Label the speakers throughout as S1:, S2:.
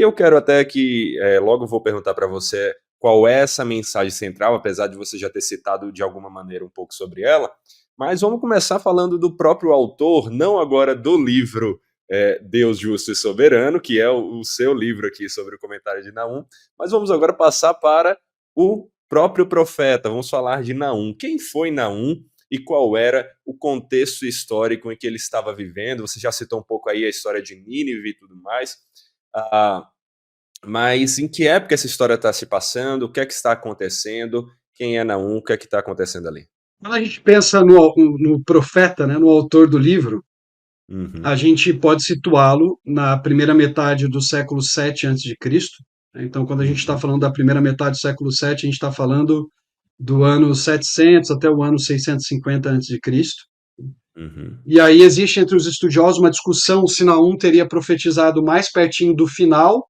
S1: eu quero até que logo vou perguntar para você qual é essa mensagem central, apesar de você já ter citado de alguma maneira um pouco sobre ela, mas vamos começar falando do próprio autor, não agora do livro Deus Justo e Soberano, que é o seu livro aqui sobre o comentário de Naum, mas vamos agora passar para o próprio profeta, vamos falar de Naum. Quem foi Naum e qual era o contexto histórico em que ele estava vivendo? Você já citou um pouco aí a história de Nínive e tudo mais, ah, mas em que época essa história está se passando? O que é que está acontecendo? Quem é Naum? O que é que está acontecendo ali?
S2: Quando a gente pensa no profeta, né, no autor do livro, a
S1: Uhum,
S2: gente pode situá-lo na primeira metade do século VII a.C. Então, quando a gente está
S1: uhum,
S2: falando da primeira metade do século VII, a gente está falando do ano 700 até o ano 650 a.C.
S1: uhum,
S2: E aí existe entre os estudiosos uma discussão se Naum teria profetizado mais pertinho do final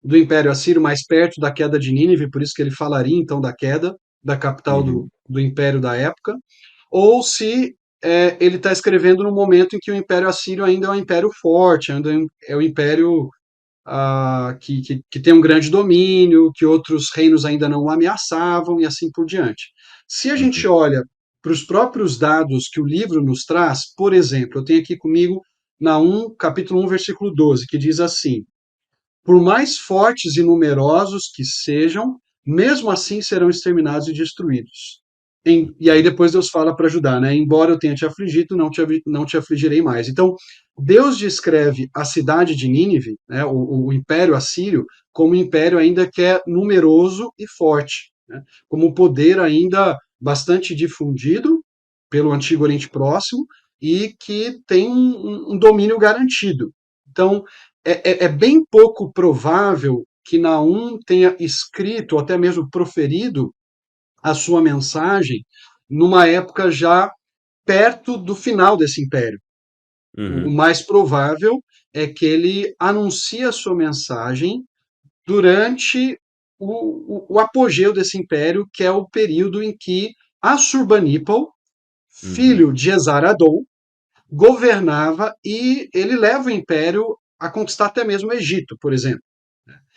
S2: do Império Assírio, mais perto da queda de Nínive, por isso que ele falaria então da queda da capital do,
S1: uhum,
S2: do Império da época, ou se ele está escrevendo no momento em que o Império Assírio ainda é um império forte, ainda é um império que tem um grande domínio, que outros reinos ainda não o ameaçavam e assim por diante. Se a gente
S1: uhum,
S2: olha para os próprios dados que o livro nos traz, por exemplo, eu tenho aqui comigo Naum, capítulo 1, versículo 12, que diz assim: por mais fortes e numerosos que sejam, mesmo assim serão exterminados e destruídos. E aí depois Deus fala para ajudar, né? Embora eu tenha te afligido, não te afligirei mais. Então, Deus descreve a cidade de Nínive, né, o Império Assírio, como um império ainda que é numeroso e forte, né? Como um poder ainda bastante difundido pelo Antigo Oriente Próximo e que tem um domínio garantido. Então, é bem pouco provável que Naum tenha escrito, ou até mesmo proferido, a sua mensagem numa época já perto do final desse império. O
S1: uhum.
S2: mais provável é que ele anuncie a sua mensagem durante o apogeu desse império, que é o período em que Assurbanipal, filho
S1: Uhum,
S2: de Esaradon, governava e ele leva o império a conquistar até mesmo o Egito, por exemplo.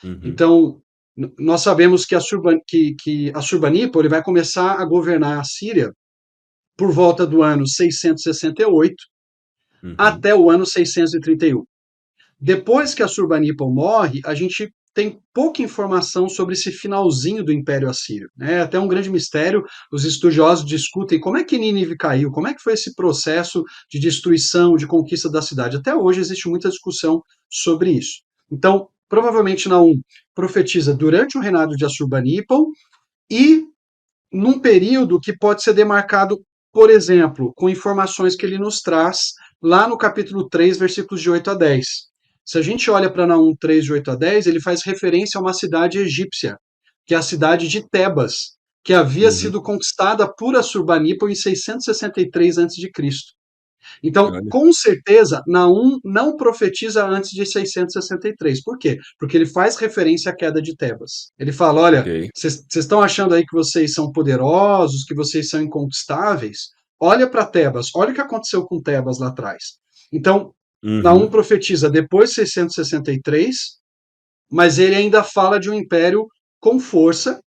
S1: uhum,
S2: Então, nós sabemos que Assurbanipal ele vai começar a governar a Síria por volta do ano 668
S1: uhum.
S2: até o ano 631. Depois que Assurbanipal morre, a gente tem pouca informação sobre esse finalzinho do Império Assírio. É até um grande mistério. Os estudiosos discutem como é que Nínive caiu, como é que foi esse processo de destruição, de conquista da cidade. Até hoje existe muita discussão sobre isso. Então, provavelmente Naum profetiza durante o reinado de Assurbanipal e num período que pode ser demarcado, por exemplo, com informações que ele nos traz lá no capítulo 3, versículos de 8 a 10. Se a gente olha para Naum 3, de 8 a 10, ele faz referência a uma cidade egípcia, que é a cidade de Tebas, que havia
S1: Uhum.
S2: sido conquistada por Assurbanipal em 663 a.C. Então,
S1: Olha,
S2: com certeza, Naum não profetiza antes de 663. Por quê? Porque ele faz referência à queda de Tebas. Ele fala: olha,
S1: ok.
S2: vocês estão achando aí que vocês são poderosos, que vocês são inconquistáveis? Olha para Tebas, olha o que aconteceu com Tebas lá atrás. Então, Naum
S1: Uhum,
S2: profetiza depois de 663, mas ele ainda fala de um império com força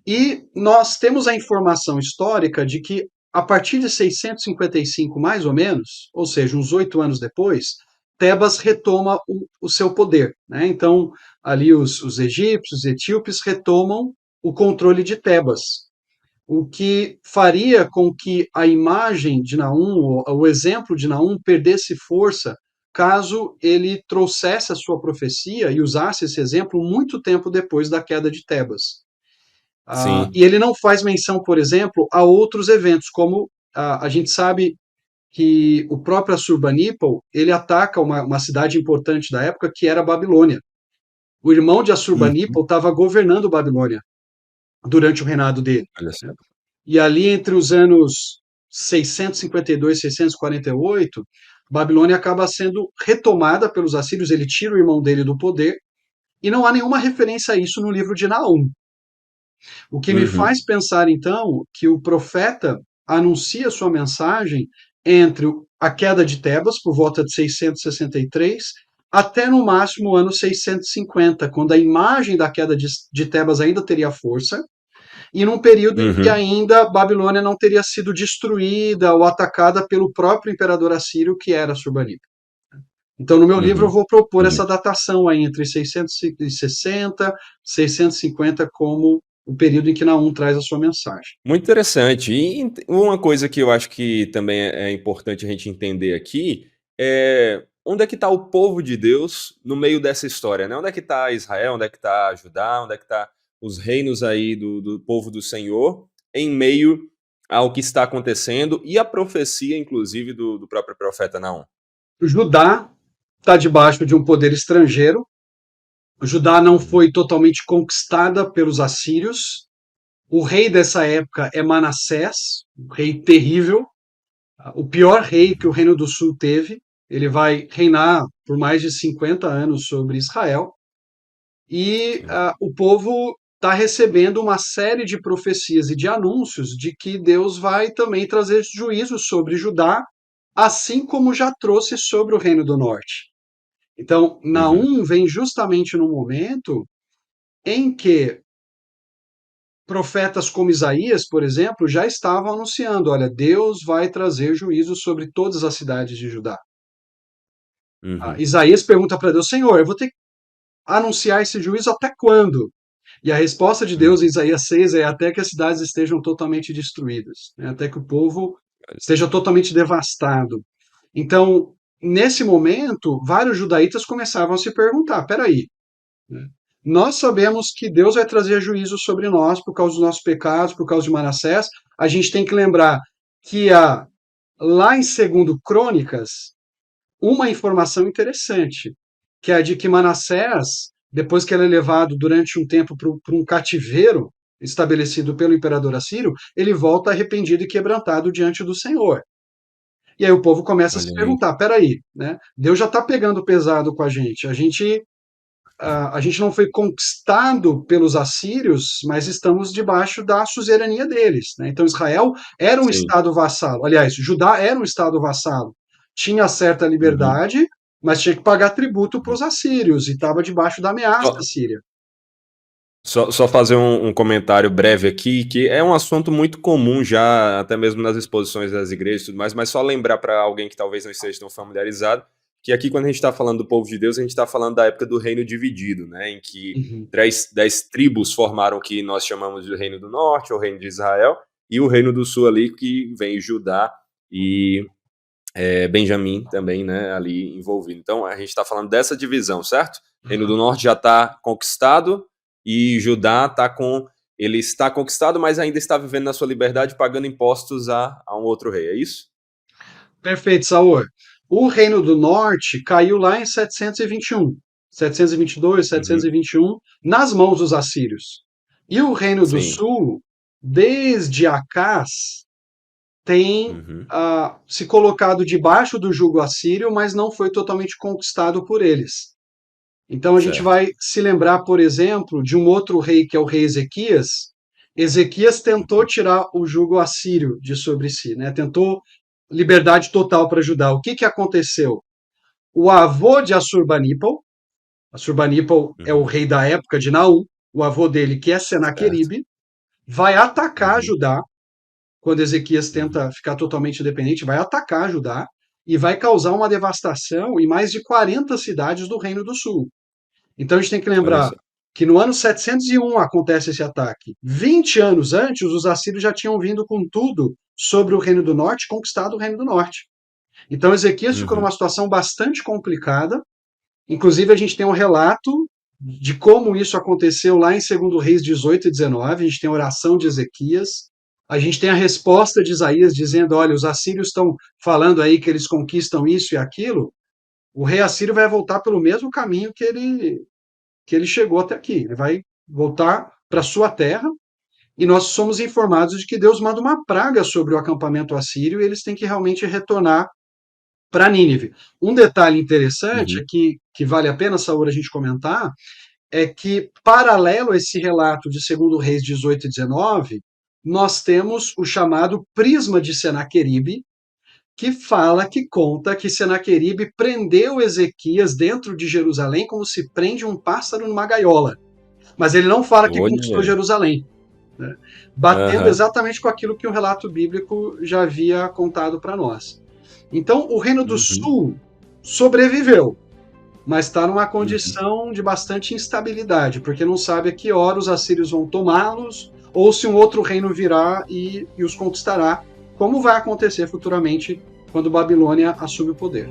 S2: e nós temos a informação histórica de que, a partir de 655, mais ou menos, ou seja, uns 8 anos depois, Tebas retoma o seu poder. Né? Então, ali os egípcios, os etíopes retomam o controle de Tebas, o que faria com que a imagem de Naum, o exemplo de Naum, perdesse força caso ele trouxesse a sua profecia e usasse esse exemplo muito tempo depois da queda de Tebas. E
S1: sim.
S2: ele não faz menção, por exemplo, a outros eventos, como a gente sabe que o próprio Assurbanipal ele ataca uma cidade importante da época que era a Babilônia. O irmão de
S1: Uhum.
S2: Assurbanipal estava governando Babilônia durante o reinado dele.
S1: Olha só.
S2: Né? E ali entre os anos 652 e 648, Babilônia acaba sendo retomada pelos assírios, ele tira o irmão dele do poder, e não há nenhuma referência a isso no livro de Naum. O que me
S1: Uhum,
S2: faz pensar, então, que o profeta anuncia sua mensagem entre a queda de Tebas, por volta de 663, até no máximo o ano 650, quando a imagem da queda de Tebas ainda teria força, e num período em que
S1: Uhum.
S2: ainda Babilônia não teria sido destruída ou atacada pelo próprio imperador assírio, que era Assurbanipal. Então, no meu livro, eu
S1: Uhum.
S2: vou propor essa
S1: Entendi.
S2: datação aí entre 660 e 650 como o período em que Naum traz a sua mensagem.
S1: Muito interessante. E uma coisa que eu acho que também é importante a gente entender aqui é onde é que está o povo de Deus no meio dessa história, né? Onde é que está Israel, onde é que está Judá, onde é que está os reinos aí do povo do Senhor em meio ao que está acontecendo e a profecia, inclusive, do próprio profeta Naum.
S2: Judá está debaixo de um poder estrangeiro. Judá não
S1: Uhum.
S2: foi totalmente conquistada pelos assírios. O rei dessa época é Manassés, um rei terrível, o pior rei que o
S1: Uhum.
S2: Reino do Sul teve. Ele vai reinar por mais de 50 anos sobre Israel. E
S1: Sim.
S2: o povo está recebendo uma série de profecias e de anúncios de que Deus vai também trazer juízo sobre Judá, assim como já trouxe sobre o Reino do Norte. Então,
S1: Uhum.
S2: Naum vem justamente no momento em que profetas como Isaías, por exemplo, já estavam anunciando: olha, Deus vai trazer juízo sobre todas as cidades de Judá.
S1: Uhum.
S2: Isaías pergunta para Deus: Senhor, eu vou ter que anunciar esse juízo até quando? E a resposta de Deus em
S1: Uhum.
S2: Isaías 6 é até que as cidades estejam totalmente destruídas, né? Até que o povo
S1: Olha
S2: esteja
S1: só.
S2: totalmente devastado. Então, nesse momento, vários judaítas começavam a se perguntar: peraí, né? Nós sabemos que Deus vai trazer juízo sobre nós por causa dos nossos pecados, por causa de Manassés. A gente tem que lembrar que lá em Segundo Crônicas, uma informação interessante, que é a de que Manassés, depois que ele é levado durante um tempo para um cativeiro estabelecido pelo imperador assírio, ele volta arrependido e quebrantado diante do Senhor. E aí o povo começa a se
S1: Olha aí.
S2: perguntar: peraí, né? Deus já está pegando pesado com a gente. A gente não foi conquistado pelos assírios, mas estamos debaixo da suzerania deles, né? Então Israel era um
S1: Sim.
S2: estado vassalo. Aliás, Judá era um estado vassalo. Tinha certa
S1: Uhum.
S2: liberdade, mas tinha que pagar tributo para
S1: Uhum.
S2: os assírios e estava debaixo da ameaça
S1: Só
S2: síria.
S1: só fazer um comentário breve aqui, que é um assunto muito comum já, até mesmo nas exposições das igrejas e tudo mais, mas só lembrar para alguém que talvez não esteja tão familiarizado, que aqui quando a gente está falando do povo de Deus, a gente está falando da época do reino dividido, né, em que
S2: Uhum.
S1: 10 tribos formaram o que nós chamamos de reino do norte, ou reino de Israel, e o reino do sul ali, que vem Judá e Benjamim também, né, ali envolvido. Então a gente está falando dessa divisão, certo? Reino do Norte já está conquistado e Judá está com. Ele está conquistado, mas ainda está vivendo na sua liberdade, pagando impostos a um outro rei, é isso?
S2: Perfeito, Saor. O Reino do Norte caiu lá em 721, 722,
S1: Uhum.
S2: 721, nas mãos dos assírios. E o Reino do
S1: Sim.
S2: Sul, desde Acás, tem
S1: Uhum.
S2: se colocado debaixo do jugo assírio, mas não foi totalmente conquistado por eles. Então a gente
S1: Certo.
S2: vai se lembrar, por exemplo, de um outro rei que é o rei Ezequias. Ezequias tentou
S1: Uhum.
S2: tirar o jugo assírio de sobre si, né? Tentou liberdade total para Judá. O que, que aconteceu? O avô de Assurbanipal é o
S1: Uhum.
S2: rei da época de Naum, o avô dele, que é
S1: Certo.
S2: Senaqueribe, vai atacar
S1: Uhum.
S2: Judá quando Ezequias
S1: Uhum.
S2: tenta ficar totalmente independente, vai atacar Judá e vai causar uma devastação em mais de 40 cidades do Reino do Sul. Então a gente tem que
S1: Olha
S2: lembrar
S1: só.
S2: que no ano 701 acontece esse ataque. 20 anos antes, os assírios já tinham vindo com tudo sobre o Reino do Norte, conquistado o Reino do Norte. Então Ezequias ficou
S1: Uhum.
S2: numa situação bastante complicada. Inclusive, a gente tem um relato de como isso aconteceu lá em 2 Reis 18 e 19. A gente tem a oração de Ezequias. A gente tem a resposta de Isaías dizendo: olha, os assírios estão falando aí que eles conquistam isso e aquilo. O rei assírio vai voltar pelo mesmo caminho que ele chegou até aqui. Ele vai voltar para sua terra. E nós somos informados de que Deus manda uma praga sobre o acampamento assírio e eles têm que realmente retornar para Nínive. Um detalhe interessante
S1: Uhum.
S2: que vale a pena, Saúl, a gente comentar, é que, paralelo a esse relato de 2 Reis 18 e 19, nós temos o chamado prisma de Senaqueribe, que fala, que conta que Senaqueribe prendeu Ezequias dentro de Jerusalém como se prende um pássaro numa gaiola. Mas ele não fala que conquistou
S1: Olha.
S2: Jerusalém, né? Batendo
S1: Aham.
S2: exatamente com aquilo que o relato bíblico já havia contado para nós. Então, o Reino do
S1: Uhum.
S2: Sul sobreviveu, mas está numa
S1: Uhum.
S2: condição de bastante instabilidade, porque não sabe a que hora os assírios vão tomá-los, ou se um outro reino virá e os conquistará, como vai acontecer futuramente quando Babilônia assume o poder.